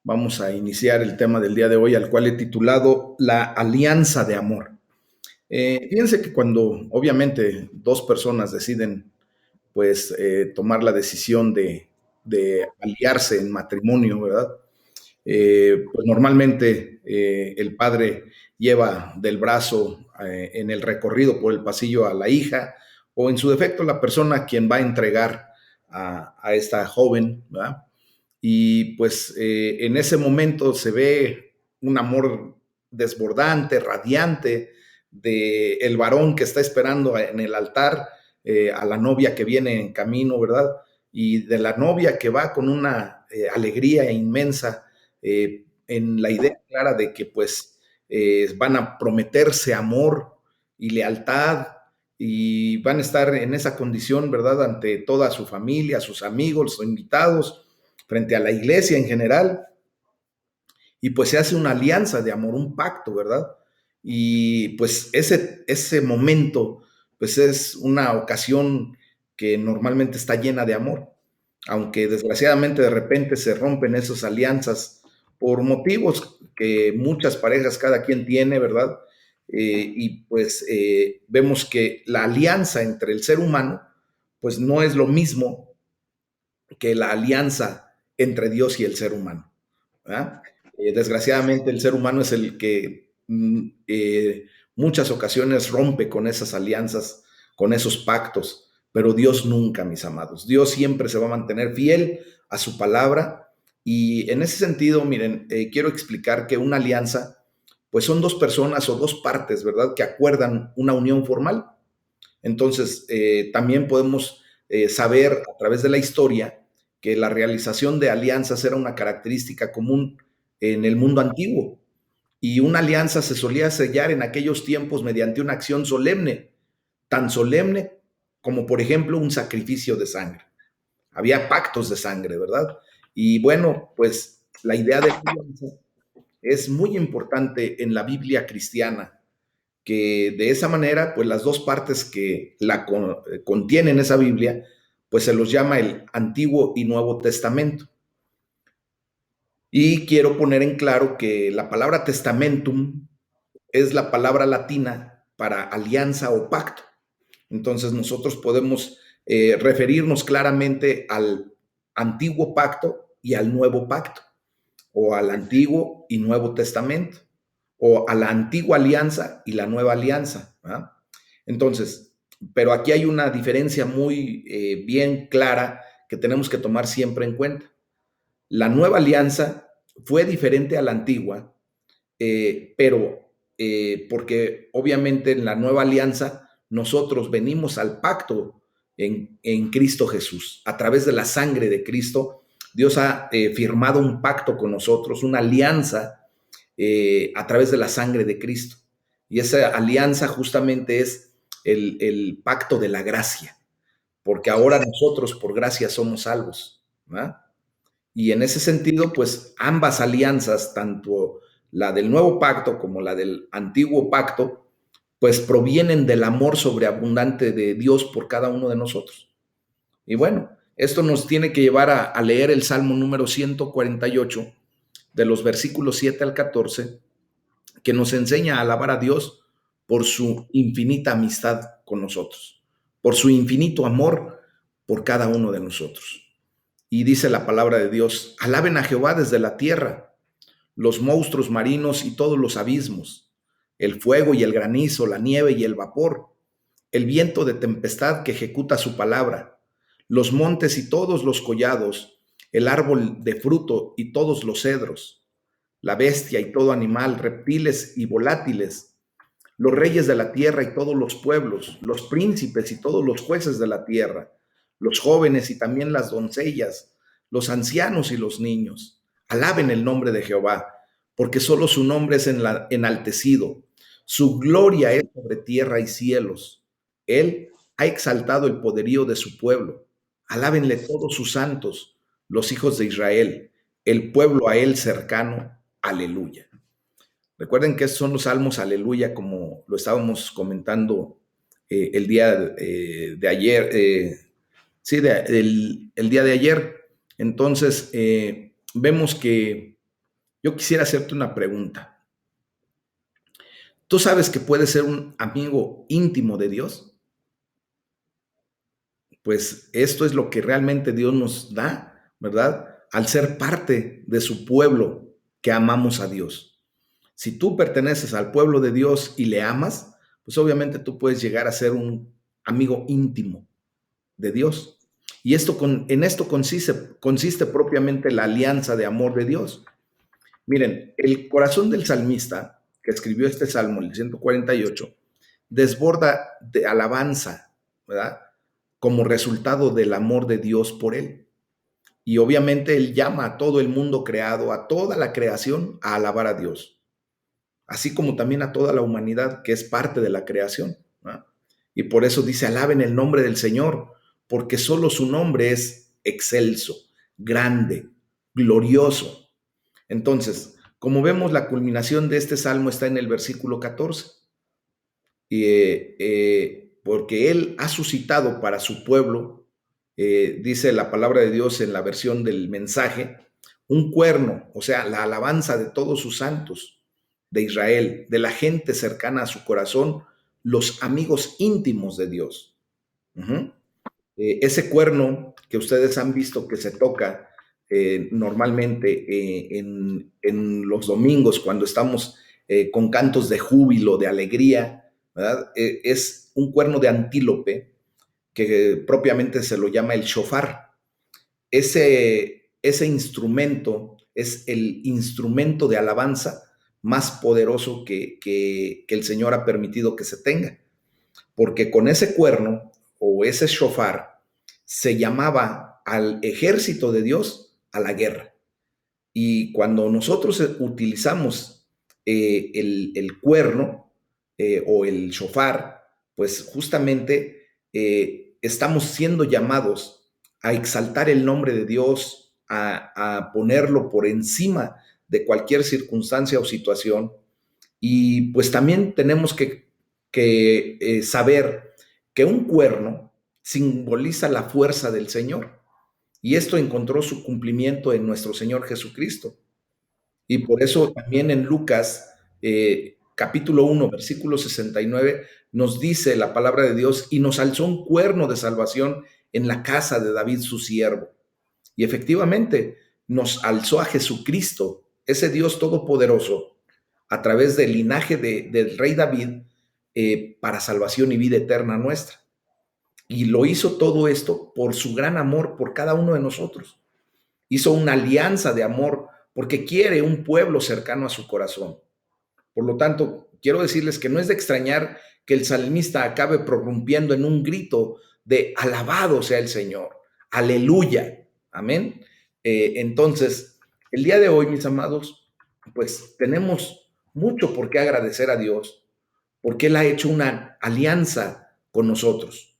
Vamos a iniciar el tema del día de hoy, al cual he titulado La Alianza de Amor. Fíjense que cuando obviamente dos personas deciden tomar la decisión de aliarse en matrimonio, ¿verdad? Pues normalmente el padre lleva del brazo en el recorrido por el pasillo a la hija, o en su defecto la persona a quien va a entregar a esta joven, ¿verdad? Y pues en ese momento se ve un amor desbordante, radiante, de el varón que está esperando en el altar a la novia que viene en camino, ¿verdad? Y de la novia que va con una alegría inmensa, en la idea clara de que pues van a prometerse amor y lealtad y van a estar en esa condición, ¿verdad? Ante toda su familia, sus amigos, sus invitados, frente a la iglesia en general, y pues se hace una alianza de amor, un pacto, ¿verdad? Y pues ese momento, pues es una ocasión que normalmente está llena de amor, aunque desgraciadamente de repente se rompen esas alianzas por motivos que muchas parejas cada quien tiene, ¿verdad? Y pues vemos que la alianza entre el ser humano, pues no es lo mismo que la alianza entre Dios y el ser humano, ¿verdad? Desgraciadamente el ser humano es el que muchas ocasiones rompe con esas alianzas, con esos pactos, pero Dios nunca, mis amados. Dios siempre se va a mantener fiel a su palabra y en ese sentido, miren, quiero explicar que una alianza, pues son dos personas o dos partes, ¿verdad? Que acuerdan una unión formal. Entonces, también podemos saber a través de la historia que la realización de alianzas era una característica común en el mundo antiguo. Y una alianza se solía sellar en aquellos tiempos mediante una acción solemne, tan solemne como, por ejemplo, un sacrificio de sangre. Había pactos de sangre, ¿verdad? Y bueno, pues la idea de la alianza es muy importante en la Biblia cristiana, que de esa manera, pues las dos partes que contienen esa Biblia, pues se los llama el Antiguo y Nuevo Testamento. Y quiero poner en claro que la palabra testamentum es la palabra latina para alianza o pacto. Entonces nosotros podemos referirnos claramente al antiguo pacto y al nuevo pacto, o al antiguo y nuevo testamento, o a la antigua alianza y la nueva alianza, ¿verdad? Entonces, pero aquí hay una diferencia muy bien clara que tenemos que tomar siempre en cuenta. La nueva alianza fue diferente a la antigua, pero porque obviamente en la nueva alianza nosotros venimos al pacto en Cristo Jesús. A través de la sangre de Cristo, Dios ha firmado un pacto con nosotros, una alianza a través de la sangre de Cristo. Y esa alianza justamente es el pacto de la gracia, porque ahora nosotros por gracia somos salvos, ¿verdad? Y en ese sentido, pues ambas alianzas, tanto la del nuevo pacto como la del antiguo pacto, pues provienen del amor sobreabundante de Dios por cada uno de nosotros. Y bueno, esto nos tiene que llevar a leer el Salmo número 148, de los versículos 7 al 14, que nos enseña a alabar a Dios por su infinita amistad con nosotros, por su infinito amor por cada uno de nosotros. Y dice la palabra de Dios: alaben a Jehová desde la tierra, los monstruos marinos y todos los abismos, el fuego y el granizo, la nieve y el vapor, el viento de tempestad que ejecuta su palabra, los montes y todos los collados, el árbol de fruto y todos los cedros, la bestia y todo animal, reptiles y volátiles, los reyes de la tierra y todos los pueblos, los príncipes y todos los jueces de la tierra, los jóvenes y también las doncellas, los ancianos y los niños. Alaben el nombre de Jehová, porque solo su nombre es enaltecido. Su gloria es sobre tierra y cielos. Él ha exaltado el poderío de su pueblo. Alábenle todos sus santos, los hijos de Israel, el pueblo a él cercano. Aleluya. Recuerden que estos son los salmos aleluya, como lo estábamos comentando el día de ayer, sí, el día de ayer. Entonces, vemos que Yo quisiera hacerte una pregunta. ¿Tú sabes que puedes ser un amigo íntimo de Dios? Pues esto es lo que realmente Dios nos da, ¿verdad? Al ser parte de su pueblo que amamos a Dios. Si tú perteneces al pueblo de Dios y le amas, pues obviamente tú puedes llegar a ser un amigo íntimo de Dios. Y en esto consiste propiamente la alianza de amor de Dios. Miren, el corazón del salmista, que escribió este salmo, el 148, desborda de alabanza, ¿verdad? Como resultado del amor de Dios por él. Y obviamente él llama a todo el mundo creado, a toda la creación, a alabar a Dios, así como también a toda la humanidad que es parte de la creación, ¿verdad? Y por eso dice, alaben el nombre del Señor, porque solo su nombre es excelso, grande, glorioso. Entonces, como vemos, la culminación de este salmo está en el versículo 14. Porque Él ha suscitado para su pueblo, dice la palabra de Dios en la versión del mensaje, un cuerno, o sea, la alabanza de todos sus santos de Israel, de la gente cercana a su corazón, los amigos íntimos de Dios. Uh-huh. Ese cuerno que ustedes han visto que se toca normalmente en los domingos cuando estamos con cantos de júbilo, de alegría, ¿verdad? Es un cuerno de antílope que propiamente se lo llama el shofar. Ese instrumento es el instrumento de alabanza más poderoso que el Señor ha permitido que se tenga, porque con ese cuerno o ese shofar se llamaba al ejército de Dios a la guerra. Y cuando nosotros utilizamos el cuerno o el shofar, pues justamente estamos siendo llamados a exaltar el nombre de Dios, a ponerlo por encima de cualquier circunstancia o situación. Y pues también tenemos que saber que un cuerno simboliza la fuerza del Señor. Y esto encontró su cumplimiento en nuestro Señor Jesucristo. Y por eso también en Lucas, capítulo 1, versículo 69, nos dice la palabra de Dios, y nos alzó un cuerno de salvación en la casa de David, su siervo. Y efectivamente, nos alzó a Jesucristo, ese Dios todopoderoso, a través del linaje del rey David, para salvación y vida eterna nuestra. Y lo hizo todo esto por su gran amor por cada uno de nosotros. Hizo una alianza de amor porque quiere un pueblo cercano a su corazón. Por lo tanto, quiero decirles que no es de extrañar que el salmista acabe prorrumpiendo en un grito de alabado sea el Señor, aleluya, amén. Entonces, el día de hoy, mis amados, pues tenemos mucho por qué agradecer a Dios, porque Él ha hecho una alianza con nosotros,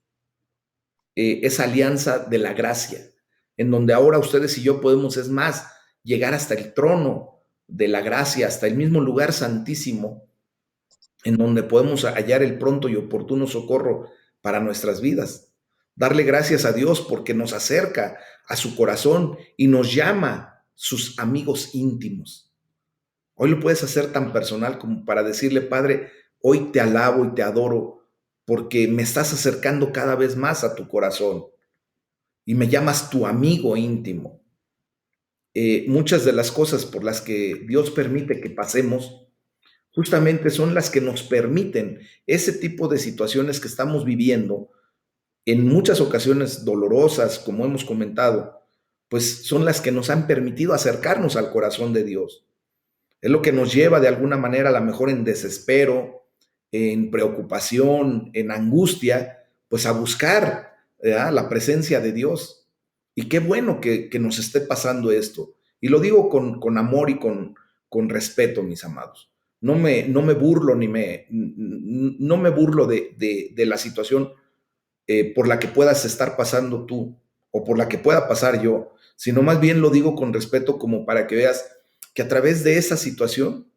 esa alianza de la gracia, en donde ahora ustedes y yo podemos, es más, llegar hasta el trono de la gracia, hasta el mismo lugar santísimo, en donde podemos hallar el pronto y oportuno socorro para nuestras vidas. Darle gracias a Dios porque nos acerca a su corazón y nos llama sus amigos íntimos. Hoy lo puedes hacer tan personal como para decirle, Padre, hoy te alabo y te adoro porque me estás acercando cada vez más a tu corazón y me llamas tu amigo íntimo. Muchas de las cosas por las que Dios permite que pasemos justamente son las que nos permiten ese tipo de situaciones que estamos viviendo, en muchas ocasiones dolorosas, como hemos comentado, pues son las que nos han permitido acercarnos al corazón de Dios. Es lo que nos lleva de alguna manera, a lo mejor en desespero, en preocupación, en angustia, pues a buscar, ¿verdad?, la presencia de Dios. Y qué bueno que nos esté pasando esto. Y lo digo con amor y con respeto, mis amados. No me burlo no me burlo de la situación por la que puedas estar pasando tú o por la que pueda pasar yo, sino más bien lo digo con respeto como para que veas que a través de esa situación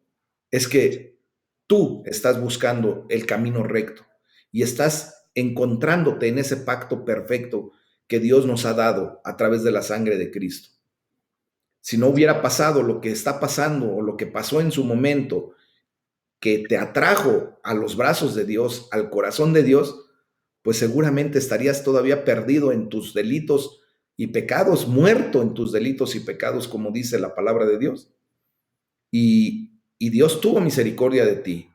es que tú estás buscando el camino recto y estás encontrándote en ese pacto perfecto que Dios nos ha dado a través de la sangre de Cristo. si no hubiera pasado lo que está pasando o lo que pasó en su momento, que te atrajo a los brazos de Dios, al corazón de Dios, pues seguramente estarías todavía perdido en tus delitos y pecados, muerto en tus delitos y pecados, como dice la palabra de Dios. Y Dios tuvo misericordia de ti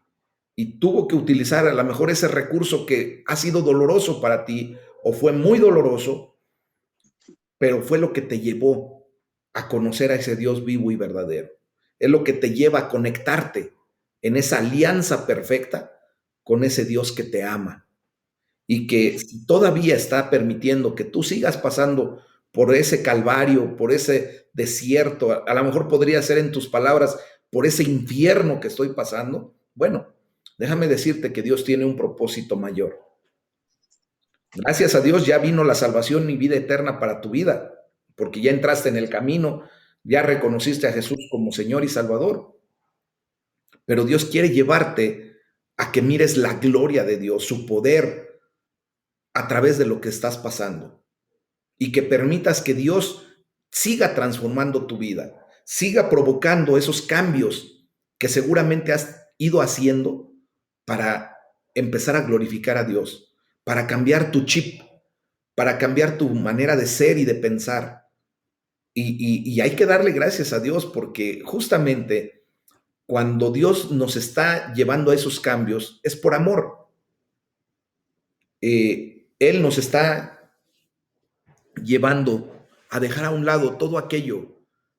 y tuvo que utilizar a lo mejor ese recurso que ha sido doloroso para ti o fue muy doloroso, pero fue lo que te llevó a conocer a ese Dios vivo y verdadero. Es lo que te lleva a conectarte en esa alianza perfecta con ese Dios que te ama y que si todavía está permitiendo que tú sigas pasando por ese calvario, por ese desierto, a lo mejor podría ser en tus palabras, por ese infierno que estoy pasando, bueno, déjame decirte que Dios tiene un propósito mayor. Gracias a Dios ya vino la salvación y vida eterna para tu vida, porque ya entraste en el camino, ya reconociste a Jesús como Señor y Salvador. Pero Dios quiere llevarte a que mires la gloria de Dios, su poder a través de lo que estás pasando y que permitas que Dios siga transformando tu vida, siga provocando esos cambios que seguramente has ido haciendo para empezar a glorificar a Dios, para cambiar tu chip, para cambiar tu manera de ser y de pensar. Y hay que darle gracias a Dios porque justamente cuando Dios nos está llevando a esos cambios es por amor. Él nos está llevando a dejar a un lado todo aquello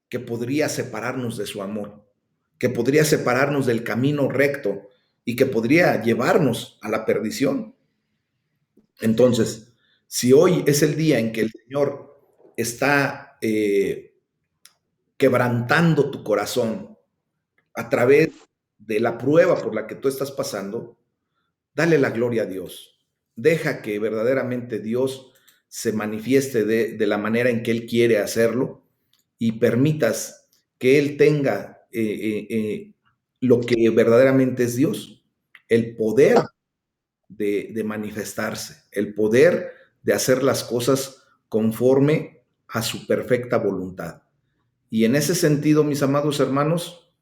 que podría separarnos de su amor, que podría separarnos del camino recto y que podría llevarnos a la perdición. Entonces, si hoy es el día en que el Señor está quebrantando tu corazón a través de la prueba por la que tú estás pasando, dale la gloria a Dios. Deja que verdaderamente Dios se manifieste de la manera en que Él quiere hacerlo y permitas que Él tenga lo que verdaderamente es Dios, el poder de manifestarse, el poder de hacer las cosas conforme a su perfecta voluntad. Y en ese sentido, mis amados hermanos,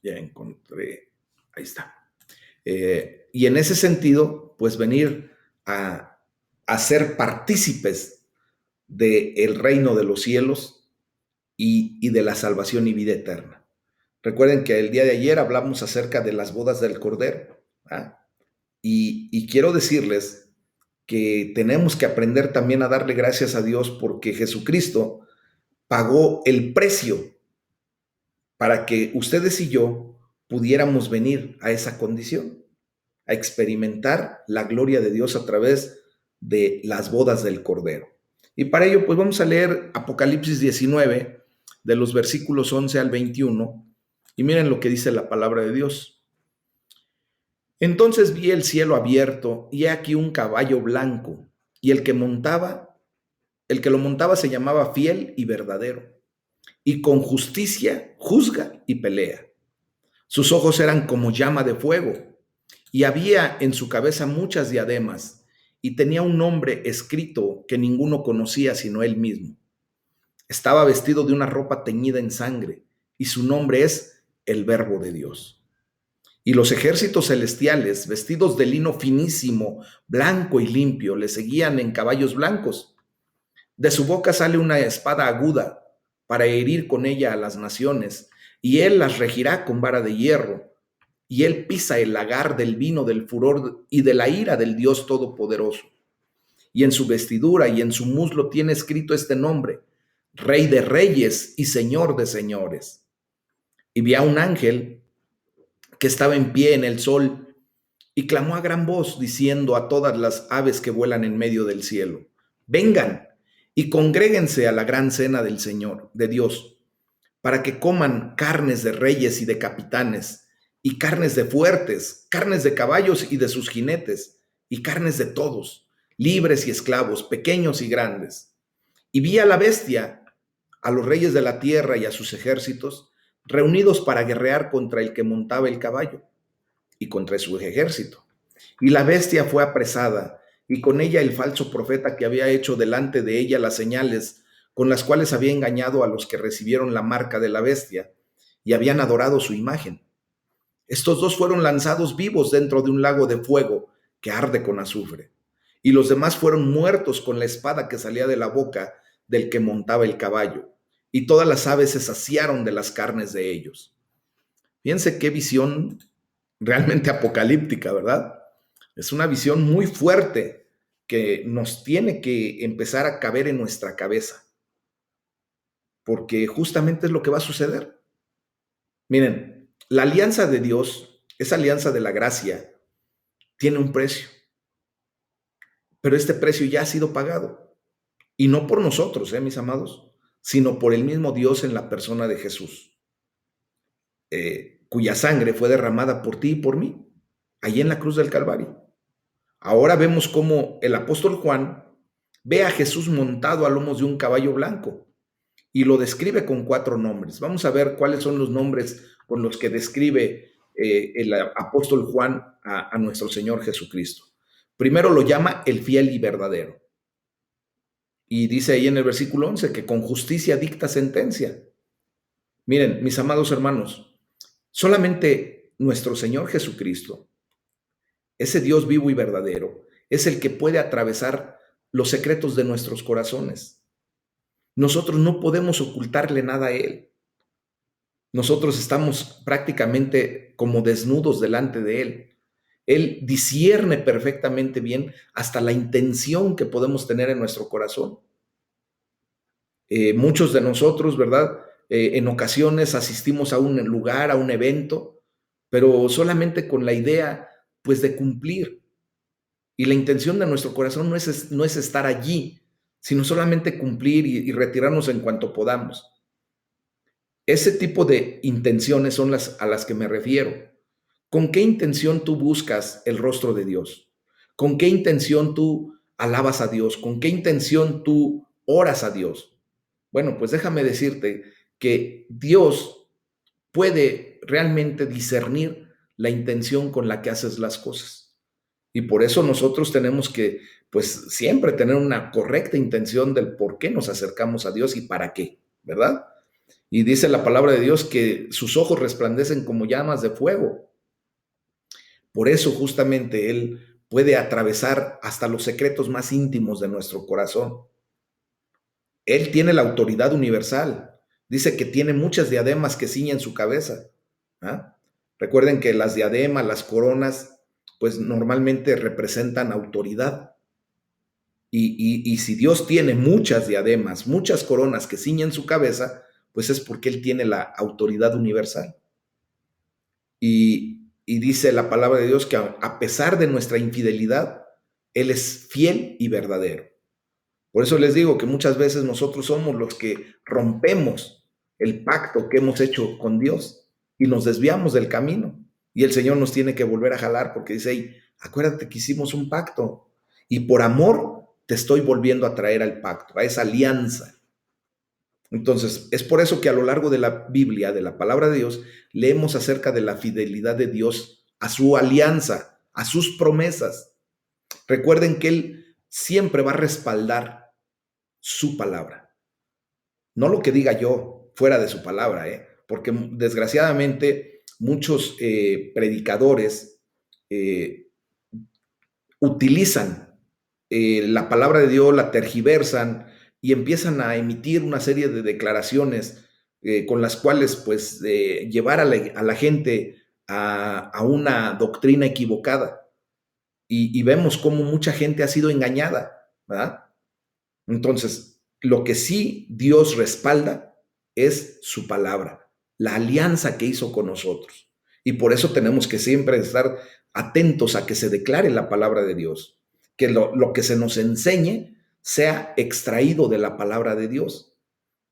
ya encontré, ahí está. Y en ese sentido, pues venir a ser partícipes del reino de los cielos y de la salvación y vida eterna. Recuerden que el día de ayer hablamos acerca de las bodas del Cordero. ¿Ah? Y quiero decirles que tenemos que aprender también a darle gracias a Dios porque Jesucristo pagó el precio para que ustedes y yo pudiéramos venir a esa condición, a experimentar la gloria de Dios a través de las bodas del Cordero. Y para ello, pues vamos a leer Apocalipsis 19, de los versículos 11 al 21, y miren lo que dice la palabra de Dios. Entonces vi el cielo abierto, y he aquí un caballo blanco, y el que lo montaba se llamaba Fiel y Verdadero, y con justicia juzga y pelea. Sus ojos eran como llama de fuego, y había en su cabeza muchas diademas, y tenía un nombre escrito que ninguno conocía sino él mismo. Estaba vestido de una ropa teñida en sangre, y su nombre es el Verbo de Dios. Y los ejércitos celestiales, vestidos de lino finísimo, blanco y limpio, le seguían en caballos blancos. De su boca sale una espada aguda para herir con ella a las naciones, y él las regirá con vara de hierro, y él pisa el lagar del vino del furor y de la ira del Dios Todopoderoso. Y en su vestidura y en su muslo tiene escrito este nombre: Rey de Reyes y Señor de Señores. Y vi a un ángel que estaba en pie en el sol y clamó a gran voz diciendo a todas las aves que vuelan en medio del cielo: vengan y congréguense a la gran cena del Señor, de Dios, para que coman carnes de reyes y de capitanes, y carnes de fuertes, carnes de caballos y de sus jinetes, y carnes de todos, libres y esclavos, pequeños y grandes. Y vi a la bestia, a los reyes de la tierra y a sus ejércitos, reunidos para guerrear contra el que montaba el caballo y contra su ejército. Y la bestia fue apresada, y con ella el falso profeta que había hecho delante de ella las señales con las cuales había engañado a los que recibieron la marca de la bestia y habían adorado su imagen. Estos dos fueron lanzados vivos dentro de un lago de fuego que arde con azufre, y los demás fueron muertos con la espada que salía de la boca del que montaba el caballo, y todas las aves se saciaron de las carnes de ellos. Fíjense qué visión realmente apocalíptica, ¿verdad? Es una visión muy fuerte que nos tiene que empezar a caber en nuestra cabeza, porque justamente es lo que va a suceder. Miren, la alianza de Dios, esa alianza de la gracia, tiene un precio, pero este precio ya ha sido pagado. Y no por nosotros, mis amados, sino por el mismo Dios en la persona de Jesús, cuya sangre fue derramada por ti y por mí, allí en la cruz del Calvario. Ahora vemos cómo el apóstol Juan ve a Jesús montado a lomos de un caballo blanco y lo describe con 4 nombres. Vamos a ver cuáles son los nombres con los que describe el apóstol Juan a nuestro Señor Jesucristo. Primero lo llama el fiel y verdadero. Y dice ahí en el versículo 11 que con justicia dicta sentencia. Miren, mis amados hermanos, solamente nuestro Señor Jesucristo, ese Dios vivo y verdadero, es el que puede atravesar los secretos de nuestros corazones. Nosotros no podemos ocultarle nada a Él. Nosotros estamos prácticamente como desnudos delante de Él. Él discierne perfectamente bien hasta la intención que podemos tener en nuestro corazón. Muchos de nosotros, ¿verdad? En ocasiones asistimos a un lugar, a un evento, pero solamente con la idea, pues, de cumplir. Y la intención de nuestro corazón no es estar allí, sino solamente cumplir y retirarnos en cuanto podamos. Ese tipo de intenciones son a las que me refiero. ¿Con qué intención tú buscas el rostro de Dios? ¿Con qué intención tú alabas a Dios? ¿Con qué intención tú oras a Dios? Bueno, pues déjame decirte que Dios puede realmente discernir la intención con la que haces las cosas. Y por eso nosotros tenemos que, pues, siempre tener una correcta intención del por qué nos acercamos a Dios y para qué, ¿verdad? Y dice la palabra de Dios que sus ojos resplandecen como llamas de fuego. Por eso justamente Él puede atravesar hasta los secretos más íntimos de nuestro corazón. Él tiene la autoridad universal. Dice que tiene muchas diademas que ciñen su cabeza. ¿Ah? Recuerden que las diademas, las coronas, pues normalmente representan autoridad. Y si Dios tiene muchas diademas, muchas coronas que ciñen su cabeza, pues es porque Él tiene la autoridad universal. Y dice la palabra de Dios que a pesar de nuestra infidelidad, Él es fiel y verdadero. Por eso les digo que muchas veces nosotros somos los que rompemos el pacto que hemos hecho con Dios y nos desviamos del camino. Y el Señor nos tiene que volver a jalar porque dice, hey, acuérdate que hicimos un pacto y por amor te estoy volviendo a traer al pacto, a esa alianza. Entonces, es por eso que a lo largo de la Biblia, de la palabra de Dios, leemos acerca de la fidelidad de Dios a su alianza, a sus promesas. Recuerden que Él siempre va a respaldar su palabra, no lo que diga yo fuera de su palabra, porque desgraciadamente muchos predicadores utilizan la palabra de Dios, la tergiversan y empiezan a emitir una serie de declaraciones con las cuales pues llevar a la gente a una doctrina equivocada. Y vemos cómo mucha gente ha sido engañada, ¿verdad? Entonces, lo que sí Dios respalda es su palabra, la alianza que hizo con nosotros. Y por eso tenemos que siempre estar atentos a que se declare la palabra de Dios, que lo que se nos enseñe sea extraído de la palabra de Dios,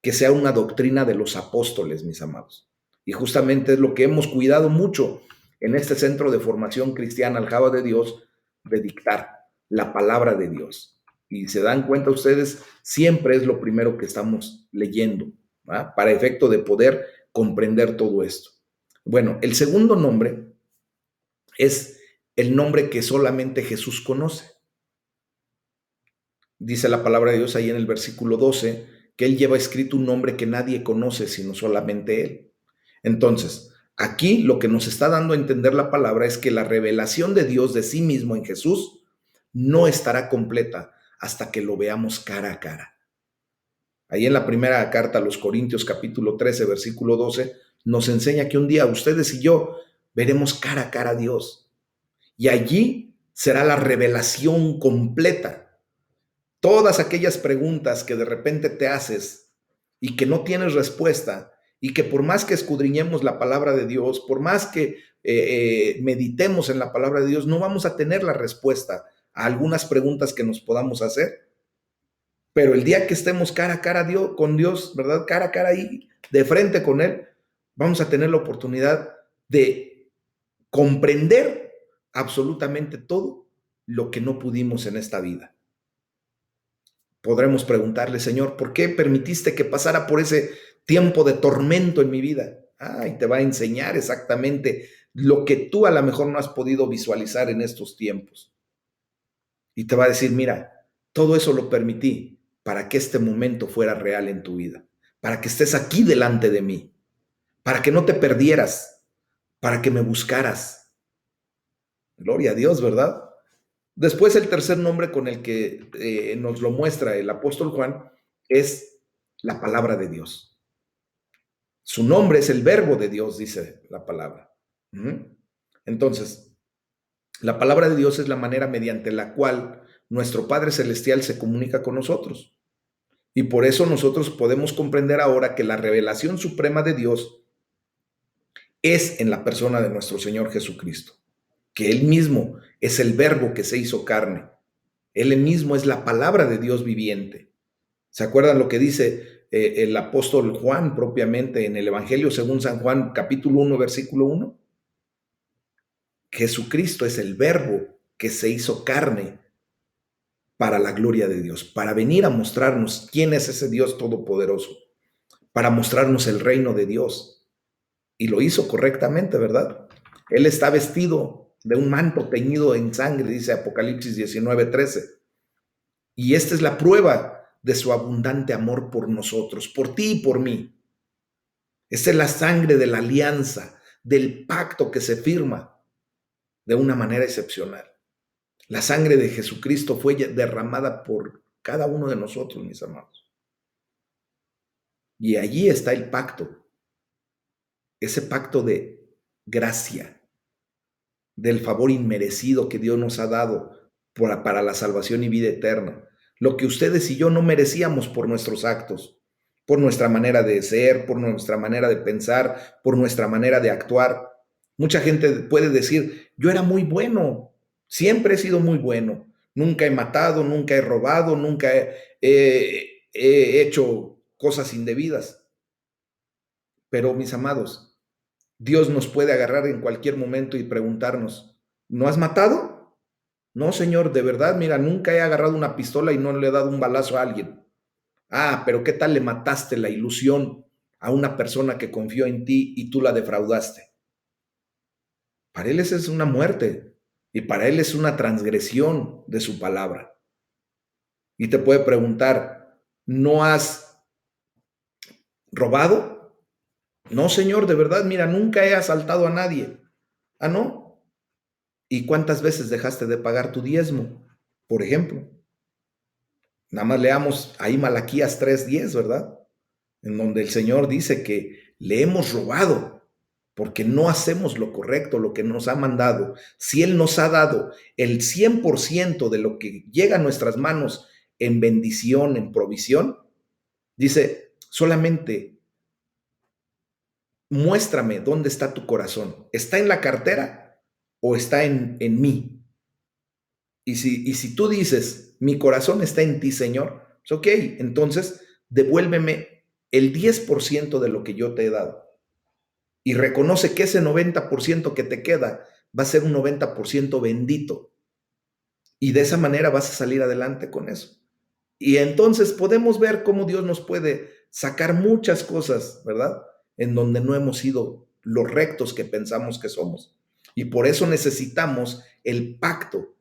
que sea una doctrina de los apóstoles, mis amados. Y justamente es lo que hemos cuidado mucho en este centro de formación cristiana, Aljaba de Dios, de dictar la palabra de Dios. Y se dan cuenta ustedes, siempre es lo primero que estamos leyendo, ¿va? Para efecto de poder comprender todo esto. Bueno, el segundo nombre es el nombre que solamente Jesús conoce. Dice la palabra de Dios ahí en el versículo 12 que Él lleva escrito un nombre que nadie conoce sino solamente Él. Entonces, aquí lo que nos está dando a entender la palabra es que la revelación de Dios de sí mismo en Jesús no estará completa hasta que lo veamos cara a cara. Ahí en la primera carta a los Corintios, capítulo 13, versículo 12, nos enseña que un día ustedes y yo veremos cara a cara a Dios. Y allí será la revelación completa. Todas aquellas preguntas que de repente te haces y que no tienes respuesta, y que por más que escudriñemos la palabra de Dios, por más que meditemos en la palabra de Dios, no vamos a tener la respuesta a algunas preguntas que nos podamos hacer. Pero el día que estemos cara a cara con Dios, ¿verdad? Cara a cara ahí, de frente con Él, vamos a tener la oportunidad de comprender absolutamente todo lo que no pudimos en esta vida. Podremos preguntarle, Señor, ¿por qué permitiste que pasara por ese tiempo de tormento en mi vida? Y te va a enseñar exactamente lo que tú a lo mejor no has podido visualizar en estos tiempos. Y te va a decir, mira, todo eso lo permití para que este momento fuera real en tu vida, para que estés aquí delante de mí, para que no te perdieras, para que me buscaras. Gloria a Dios, ¿verdad? Después el tercer nombre con el que nos lo muestra el apóstol Juan es la palabra de Dios. Su nombre es el verbo de Dios, dice la palabra. Entonces, la palabra de Dios es la manera mediante la cual nuestro Padre Celestial se comunica con nosotros. Y por eso nosotros podemos comprender ahora que la revelación suprema de Dios es en la persona de nuestro Señor Jesucristo, que Él mismo es el verbo que se hizo carne. Él mismo es la palabra de Dios viviente. ¿Se acuerdan lo que dice el apóstol Juan propiamente en el Evangelio según San Juan, capítulo 1, versículo 1? Jesucristo es el verbo que se hizo carne para la gloria de Dios, para venir a mostrarnos quién es ese Dios todopoderoso, para mostrarnos el reino de Dios. Y lo hizo correctamente, ¿verdad? Él está vestido de un manto teñido en sangre, dice Apocalipsis 19:13. Y esta es la prueba de su abundante amor por nosotros, por ti y por mí. Esta es la sangre de la alianza, del pacto que se firma de una manera excepcional. La sangre de Jesucristo fue derramada por cada uno de nosotros, mis amados. Y allí está el pacto, ese pacto de gracia, del favor inmerecido que Dios nos ha dado para la salvación y vida eterna. Lo que ustedes y yo no merecíamos por nuestros actos, por nuestra manera de ser, por nuestra manera de pensar, por nuestra manera de actuar. Mucha gente puede decir, yo era muy bueno, siempre he sido muy bueno, nunca he matado, nunca he robado, nunca he hecho cosas indebidas. Pero mis amados, Dios nos puede agarrar en cualquier momento y preguntarnos, ¿no has matado? No, Señor, de verdad, mira, nunca he agarrado una pistola y no le he dado un balazo a alguien. Pero ¿qué tal le mataste la ilusión a una persona que confió en ti y tú la defraudaste? Para él esa es una muerte y para él es una transgresión de su palabra. Y te puede preguntar, ¿no has robado? No, Señor, de verdad, mira, nunca he asaltado a nadie. ¿No? ¿Y cuántas veces dejaste de pagar tu diezmo? Por ejemplo, nada más leamos ahí Malaquías 3:10, ¿verdad? En donde el Señor dice que le hemos robado porque no hacemos lo correcto, lo que nos ha mandado. Si Él nos ha dado el 100% de lo que llega a nuestras manos en bendición, en provisión, dice, solamente muéstrame dónde está tu corazón. ¿Está en la cartera o está en mí? Y si tú dices, mi corazón está en ti, Señor, pues ok, entonces devuélveme el 10% de lo que yo te he dado. Y reconoce que ese 90% que te queda va a ser un 90% bendito. Y de esa manera vas a salir adelante con eso. Y entonces podemos ver cómo Dios nos puede sacar muchas cosas, ¿verdad? En donde no hemos sido los rectos que pensamos que somos. Y por eso necesitamos el pacto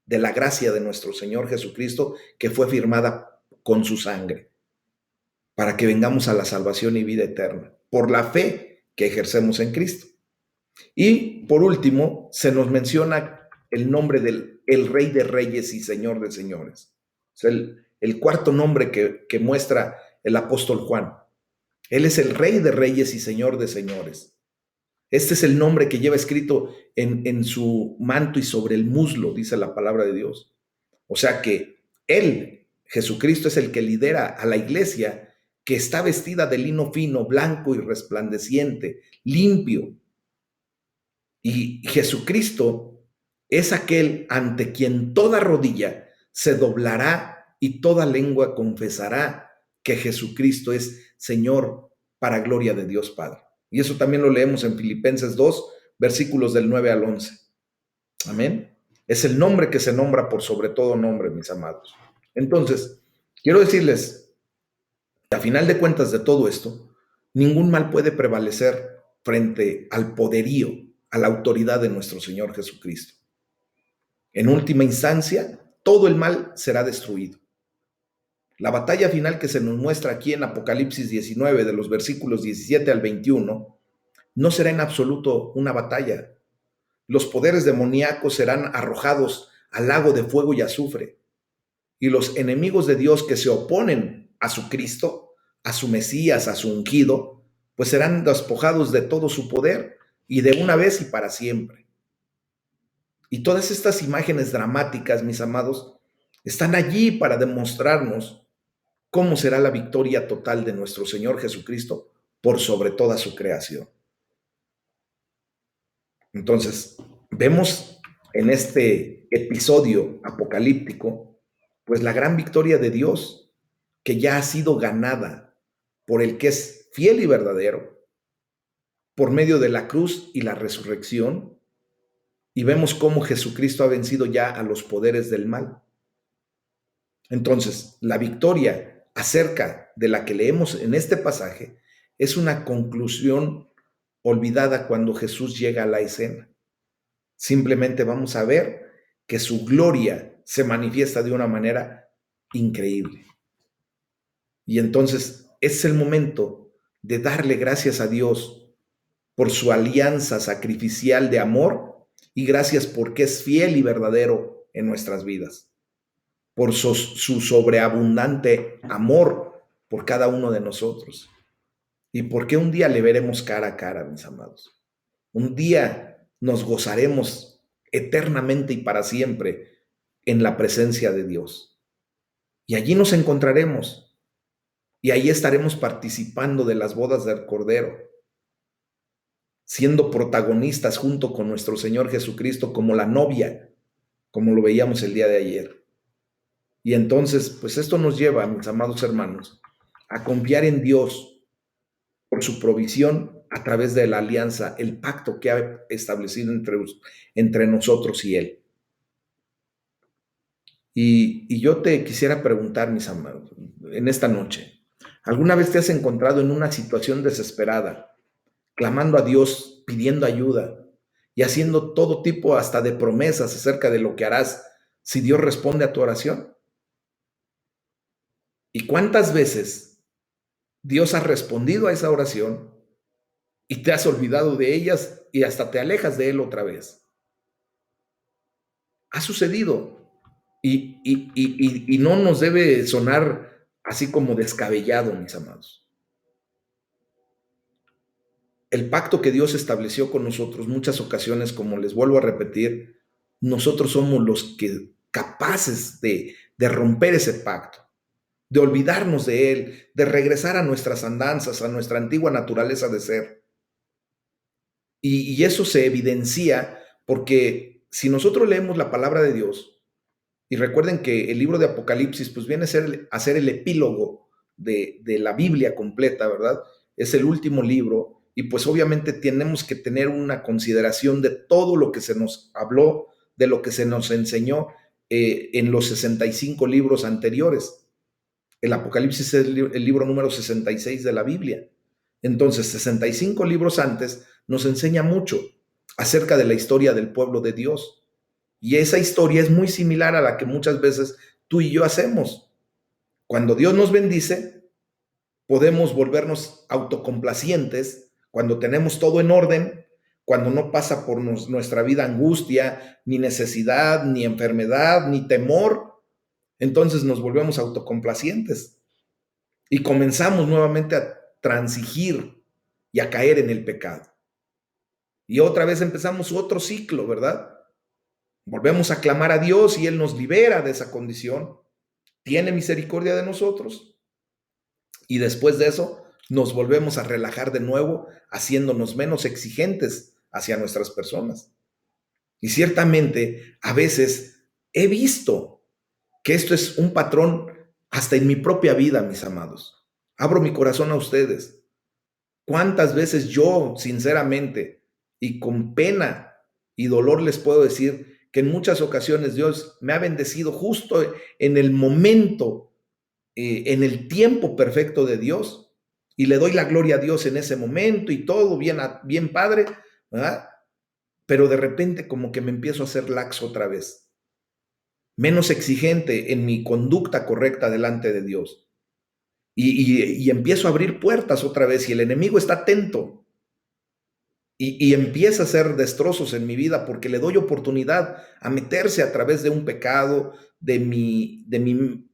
de la gracia de nuestro Señor Jesucristo que fue firmada con su sangre. para que vengamos a la salvación y vida eterna, por la fe que ejercemos en Cristo. Y por último, se nos menciona el nombre del el Rey de Reyes y Señor de Señores. O sea, el cuarto nombre que muestra el apóstol Juan. Él es el Rey de Reyes y Señor de Señores. Este es el nombre que lleva escrito en su manto y sobre el muslo, dice la palabra de Dios. O sea que Él, Jesucristo, es el que lidera a la iglesia que está vestida de lino fino, blanco y resplandeciente, limpio. Y Jesucristo es aquel ante quien toda rodilla se doblará y toda lengua confesará que Jesucristo es Señor para gloria de Dios Padre. Y eso también lo leemos en Filipenses 2, versículos del 9 al 11. Amén. Es el nombre que se nombra por sobre todo nombre, mis amados. Entonces, quiero decirles que a final de cuentas de todo esto, ningún mal puede prevalecer frente al poderío, a la autoridad de nuestro Señor Jesucristo. En última instancia, todo el mal será destruido. La batalla final que se nos muestra aquí en Apocalipsis 19, de los versículos 17 al 21, no será en absoluto una batalla. Los poderes demoníacos serán arrojados al lago de fuego y azufre. Y los enemigos de Dios que se oponen a su Cristo, a su Mesías, a su ungido, pues serán despojados de todo su poder y de una vez y para siempre. Y todas estas imágenes dramáticas, mis amados, están allí para demostrarnos cómo será la victoria total de nuestro Señor Jesucristo por sobre toda su creación. Entonces, vemos en este episodio apocalíptico, pues la gran victoria de Dios que ya ha sido ganada por el que es fiel y verdadero, por medio de la cruz y la resurrección, y vemos cómo Jesucristo ha vencido ya a los poderes del mal. Entonces, la victoria acerca de la que leemos en este pasaje es una conclusión olvidada cuando Jesús llega a la escena. Simplemente vamos a ver que su gloria se manifiesta de una manera increíble. Y entonces es el momento de darle gracias a Dios por su alianza sacrificial de amor y gracias porque es fiel y verdadero en nuestras vidas, por su sobreabundante amor por cada uno de nosotros y porque un día le veremos cara a cara, mis amados. Un día nos gozaremos eternamente y para siempre en la presencia de Dios. Y allí nos encontraremos y ahí estaremos participando de las bodas del Cordero, siendo protagonistas junto con nuestro Señor Jesucristo como la novia, como lo veíamos el día de ayer. Y entonces, pues esto nos lleva, mis amados hermanos, a confiar en Dios por su provisión a través de la alianza, el pacto que ha establecido entre nosotros y Él. Y yo te quisiera preguntar, mis amados, en esta noche, ¿alguna vez te has encontrado en una situación desesperada, clamando a Dios, pidiendo ayuda y haciendo todo tipo hasta de promesas acerca de lo que harás si Dios responde a tu oración? ¿Y cuántas veces Dios ha respondido a esa oración y te has olvidado de ellas y hasta te alejas de Él otra vez? Ha sucedido y no nos debe sonar así como descabellado, mis amados. El pacto que Dios estableció con nosotros, muchas ocasiones, como les vuelvo a repetir, nosotros somos los que capaces de romper ese pacto, de olvidarnos de él, de regresar a nuestras andanzas, a nuestra antigua naturaleza de ser. Y eso se evidencia porque si nosotros leemos la palabra de Dios, y recuerden que el libro de Apocalipsis pues viene a ser el epílogo de la Biblia completa, ¿verdad? Es el último libro y pues obviamente tenemos que tener una consideración de todo lo que se nos habló, de lo que se nos enseñó en los 65 libros anteriores. El Apocalipsis es el libro número 66 de la Biblia. Entonces, 65 libros antes nos enseña mucho acerca de la historia del pueblo de Dios. Y esa historia es muy similar a la que muchas veces tú y yo hacemos. Cuando Dios nos bendice, podemos volvernos autocomplacientes cuando tenemos todo en orden, cuando no pasa por nuestra vida angustia, ni necesidad, ni enfermedad, ni temor. Entonces nos volvemos autocomplacientes y comenzamos nuevamente a transigir y a caer en el pecado. Y otra vez empezamos otro ciclo, ¿verdad? Volvemos a clamar a Dios y Él nos libera de esa condición, tiene misericordia de nosotros y después de eso nos volvemos a relajar de nuevo, haciéndonos menos exigentes hacia nuestras personas. Y ciertamente a veces he visto que esto es un patrón hasta en mi propia vida, mis amados. Abro mi corazón a ustedes. ¿Cuántas veces yo, sinceramente y con pena y dolor, les puedo decir que en muchas ocasiones Dios me ha bendecido justo en el momento, en el tiempo perfecto de Dios, y le doy la gloria a Dios en ese momento y todo bien, bien padre, ¿verdad? Pero de repente como que me empiezo a hacer laxo otra vez, menos exigente en mi conducta correcta delante de Dios. Y empiezo a abrir puertas otra vez y el enemigo está atento y empieza a hacer destrozos en mi vida porque le doy oportunidad a meterse a través de un pecado, de mi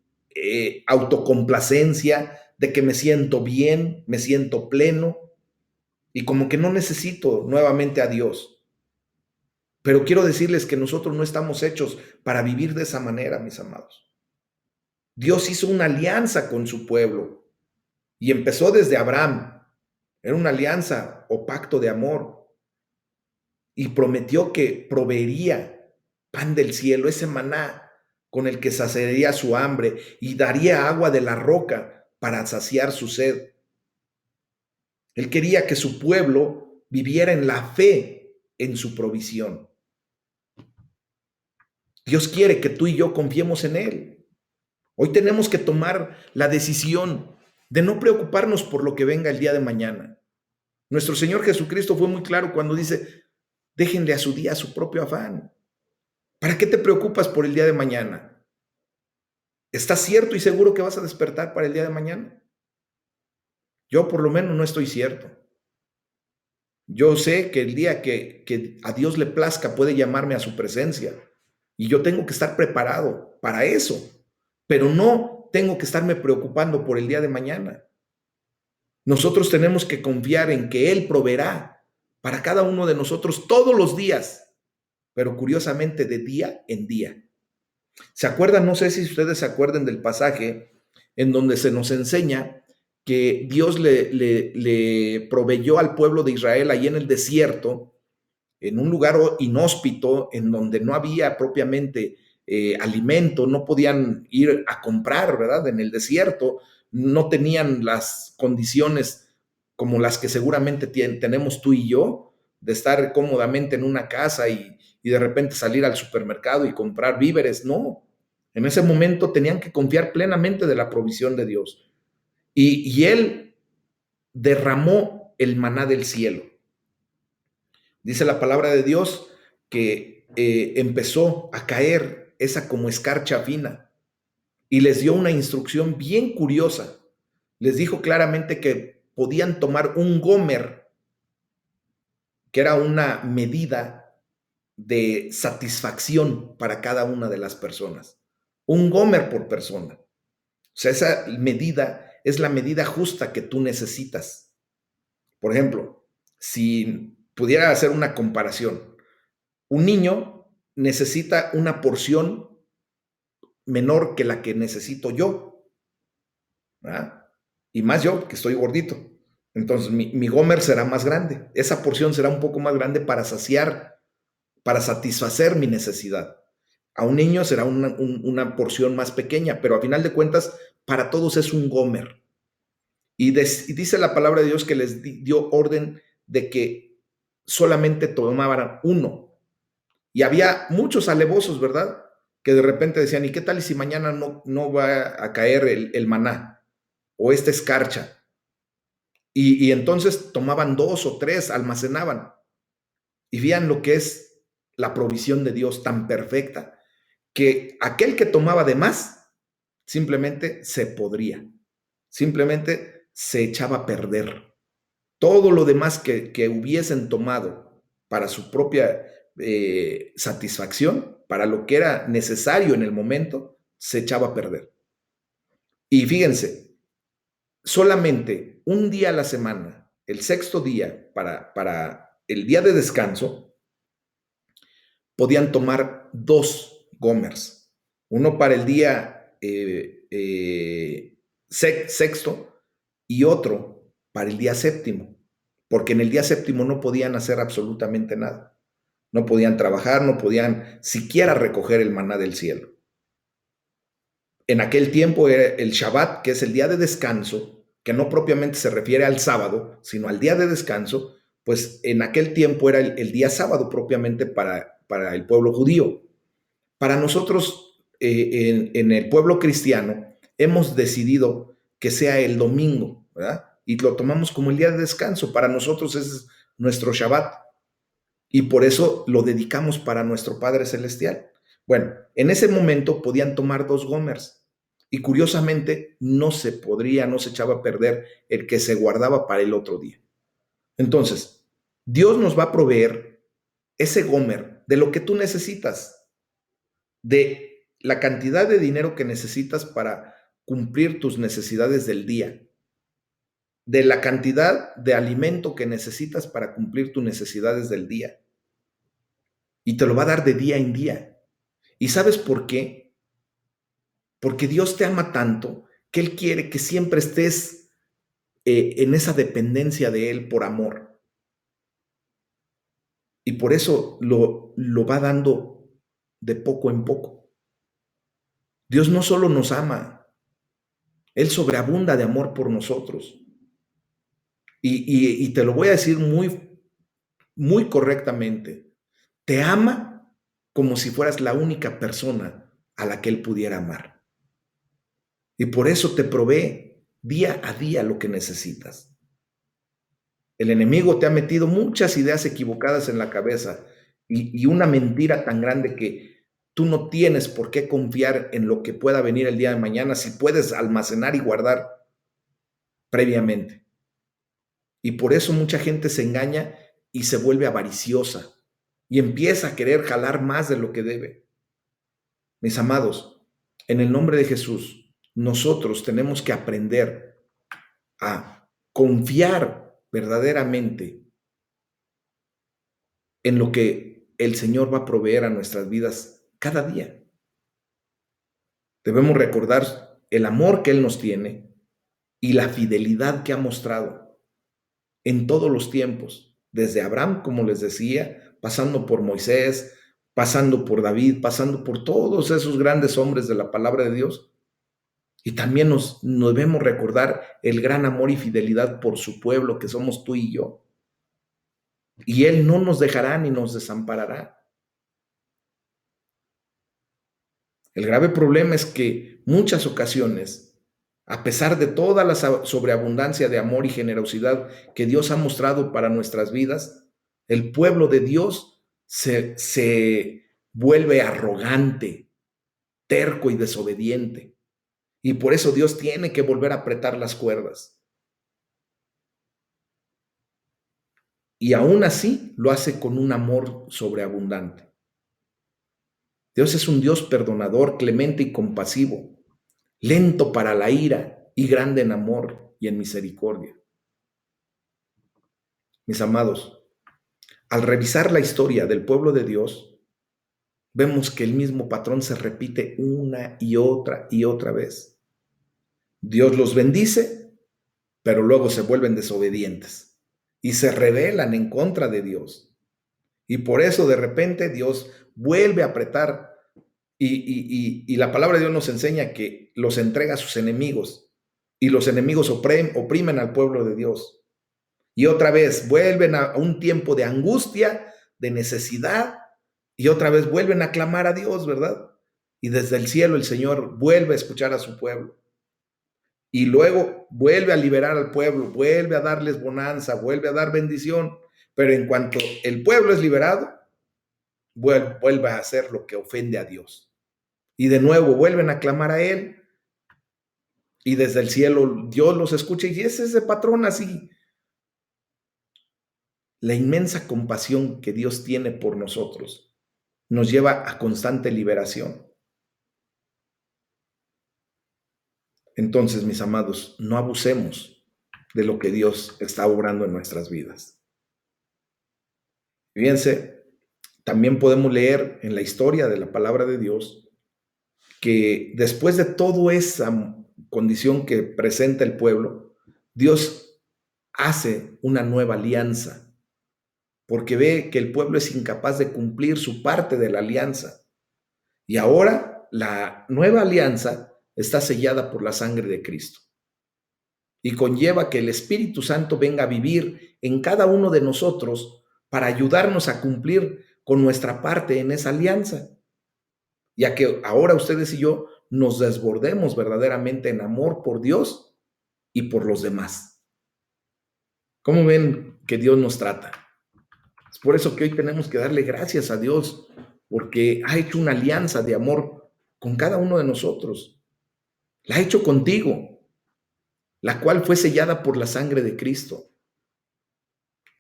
autocomplacencia, de que me siento bien, me siento pleno y como que no necesito nuevamente a Dios. Pero quiero decirles que nosotros no estamos hechos para vivir de esa manera, mis amados. Dios hizo una alianza con su pueblo y empezó desde Abraham. Era una alianza o pacto de amor y prometió que proveería pan del cielo, ese maná con el que saciaría su hambre y daría agua de la roca para saciar su sed. Él quería que su pueblo viviera en la fe en su provisión. Dios quiere que tú y yo confiemos en Él. Hoy tenemos que tomar la decisión de no preocuparnos por lo que venga el día de mañana. Nuestro Señor Jesucristo fue muy claro cuando dice, déjenle a su día su propio afán. ¿Para qué te preocupas por el día de mañana? ¿Estás cierto y seguro que vas a despertar para el día de mañana? Yo por lo menos no estoy cierto. Yo sé que el día que a Dios le plazca puede llamarme a su presencia y yo tengo que estar preparado para eso, pero no tengo que estarme preocupando por el día de mañana. Nosotros tenemos que confiar en que Él proveerá para cada uno de nosotros todos los días, pero curiosamente de día en día. ¿Se acuerdan? No sé si ustedes se acuerdan del pasaje en donde se nos enseña que Dios le proveyó al pueblo de Israel ahí en el desierto, en un lugar inhóspito, en donde no había propiamente alimento, no podían ir a comprar, ¿verdad? En el desierto, no tenían las condiciones como las que seguramente tenemos tú y yo, de estar cómodamente en una casa y de repente salir al supermercado y comprar víveres, no. En ese momento tenían que confiar plenamente de la provisión de Dios. Y Él derramó el maná del cielo. Dice la palabra de Dios que empezó a caer esa como escarcha fina y les dio una instrucción bien curiosa. Les dijo claramente que podían tomar un gomer, que era una medida de satisfacción para cada una de las personas. Un gomer por persona. O sea, esa medida es la medida justa que tú necesitas. Por ejemplo, si pudiera hacer una comparación, un niño necesita una porción menor que la que necesito yo, ¿verdad? Y más yo, que estoy gordito. Entonces, mi gomer será más grande. Esa porción será un poco más grande para saciar, para satisfacer mi necesidad. A un niño será una porción más pequeña, pero a final de cuentas, para todos es un gomer. Y dice la palabra de Dios que les dio orden de que solamente tomaban uno. Y había muchos alevosos, ¿verdad? Que de repente decían, ¿y qué tal si mañana no va a caer el maná o esta escarcha? Y entonces tomaban dos o tres, almacenaban. Y vean lo que es la provisión de Dios tan perfecta, que aquel que tomaba de más simplemente se podría, simplemente se echaba a perder. Todo lo demás que hubiesen tomado para su propia satisfacción, para lo que era necesario en el momento, se echaba a perder. Y fíjense, solamente un día a la semana, el sexto día, para el día de descanso, podían tomar 2 gomers, uno para el día sexto y otro para el día séptimo, porque en el día séptimo no podían hacer absolutamente nada. No podían trabajar, no podían siquiera recoger el maná del cielo. En aquel tiempo era el Shabbat, que es el día de descanso, que no propiamente se refiere al sábado, sino al día de descanso, pues en aquel tiempo era el día sábado propiamente para el pueblo judío. Para nosotros, en el pueblo cristiano, hemos decidido que sea el domingo, ¿verdad? Y lo tomamos como el día de descanso. Para nosotros ese es nuestro Shabbat. Y por eso lo dedicamos para nuestro Padre Celestial. Bueno, en ese momento podían tomar 2 gomers. Y curiosamente no se echaba a perder el que se guardaba para el otro día. Entonces, Dios nos va a proveer ese gomer de lo que tú necesitas, de la cantidad de dinero que necesitas para cumplir tus necesidades del día, de la cantidad de alimento que necesitas para cumplir tus necesidades del día. Y te lo va a dar de día en día. ¿Y sabes por qué? Porque Dios te ama tanto que Él quiere que siempre estés en esa dependencia de Él por amor. Y por eso lo va dando de poco en poco. Dios no solo nos ama, Él sobreabunda de amor por nosotros. Y te lo voy a decir muy, muy correctamente. Te ama como si fueras la única persona a la que Él pudiera amar. Y por eso te provee día a día lo que necesitas. El enemigo te ha metido muchas ideas equivocadas en la cabeza y una mentira tan grande que tú no tienes por qué confiar en lo que pueda venir el día de mañana si puedes almacenar y guardar previamente. Y por eso mucha gente se engaña y se vuelve avariciosa y empieza a querer jalar más de lo que debe. Mis amados, en el nombre de Jesús, nosotros tenemos que aprender a confiar verdaderamente en lo que el Señor va a proveer a nuestras vidas cada día. Debemos recordar el amor que Él nos tiene y la fidelidad que ha mostrado en todos los tiempos, desde Abraham, como les decía, pasando por Moisés, pasando por David, pasando por todos esos grandes hombres de la palabra de Dios. Y también nos debemos recordar el gran amor y fidelidad por su pueblo, que somos tú y yo. Y Él no nos dejará ni nos desamparará. El grave problema es que muchas ocasiones, a pesar de toda la sobreabundancia de amor y generosidad que Dios ha mostrado para nuestras vidas, el pueblo de Dios se vuelve arrogante, terco y desobediente. Y por eso Dios tiene que volver a apretar las cuerdas. Y aún así lo hace con un amor sobreabundante. Dios es un Dios perdonador, clemente y compasivo, lento para la ira y grande en amor y en misericordia. Mis amados, al revisar la historia del pueblo de Dios, vemos que el mismo patrón se repite una y otra vez. Dios los bendice, pero luego se vuelven desobedientes y se rebelan en contra de Dios. Y por eso de repente Dios vuelve a apretar y la palabra de Dios nos enseña que los entrega a sus enemigos y los enemigos oprimen al pueblo de Dios. Y otra vez vuelven a un tiempo de angustia, de necesidad, y otra vez vuelven a clamar a Dios, ¿verdad? Y desde el cielo el Señor vuelve a escuchar a su pueblo. Y luego vuelve a liberar al pueblo, vuelve a darles bonanza, vuelve a dar bendición. Pero en cuanto el pueblo es liberado, vuelve a hacer lo que ofende a Dios. Y de nuevo vuelven a clamar a Él y desde el cielo Dios los escucha y es ese patrón así. La inmensa compasión que Dios tiene por nosotros nos lleva a constante liberación. Entonces, mis amados, no abusemos de lo que Dios está obrando en nuestras vidas. Fíjense, también podemos leer en la historia de la palabra de Dios que después de toda esa condición que presenta el pueblo, Dios hace una nueva alianza, porque ve que el pueblo es incapaz de cumplir su parte de la alianza. Y ahora la nueva alianza está sellada por la sangre de Cristo y conlleva que el Espíritu Santo venga a vivir en cada uno de nosotros para ayudarnos a cumplir con nuestra parte en esa alianza, ya que ahora ustedes y yo nos desbordemos verdaderamente en amor por Dios y por los demás. ¿Cómo ven que Dios nos trata? Es por eso que hoy tenemos que darle gracias a Dios, porque ha hecho una alianza de amor con cada uno de nosotros. La ha hecho contigo, la cual fue sellada por la sangre de Cristo.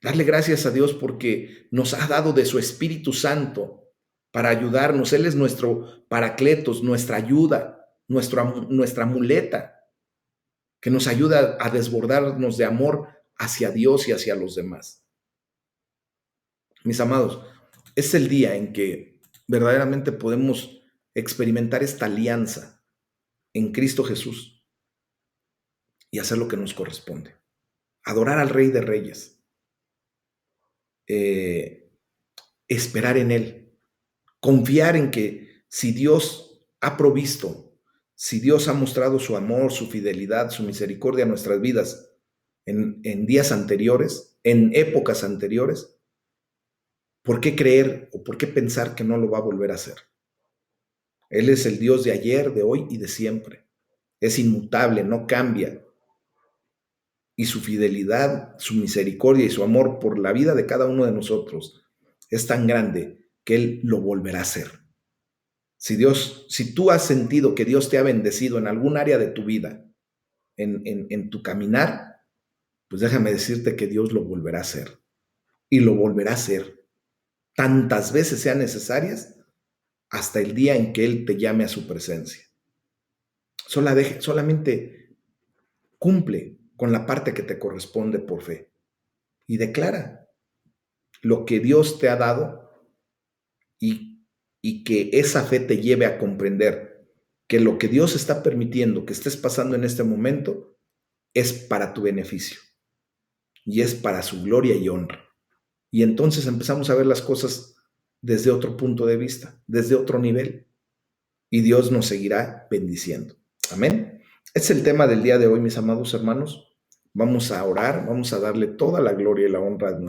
Darle gracias a Dios porque nos ha dado de su Espíritu Santo para ayudarnos. Él es nuestro paracletos, nuestra ayuda, nuestra muleta, que nos ayuda a desbordarnos de amor hacia Dios y hacia los demás. Mis amados, es el día en que verdaderamente podemos experimentar esta alianza en Cristo Jesús y hacer lo que nos corresponde. Adorar al Rey de Reyes. Esperar en Él. Confiar en que si Dios ha provisto, si Dios ha mostrado su amor, su fidelidad, su misericordia a nuestras vidas en días anteriores, en épocas anteriores, ¿por qué creer o por qué pensar que no lo va a volver a hacer? Él es el Dios de ayer, de hoy y de siempre. Es inmutable, no cambia. Y su fidelidad, su misericordia y su amor por la vida de cada uno de nosotros es tan grande que Él lo volverá a hacer. Si tú has sentido que Dios te ha bendecido en algún área de tu vida, en tu caminar, pues déjame decirte que Dios lo volverá a hacer. Y lo volverá a hacer tantas veces sean necesarias hasta el día en que Él te llame a su presencia. Solamente cumple con la parte que te corresponde por fe y declara lo que Dios te ha dado y que esa fe te lleve a comprender que lo que Dios está permitiendo que estés pasando en este momento es para tu beneficio y es para su gloria y honra. Y entonces empezamos a ver las cosas desde otro punto de vista, desde otro nivel, y Dios nos seguirá bendiciendo. Amén. Este es el tema del día de hoy, mis amados hermanos. Vamos a orar, vamos a darle toda la gloria y la honra a nuestro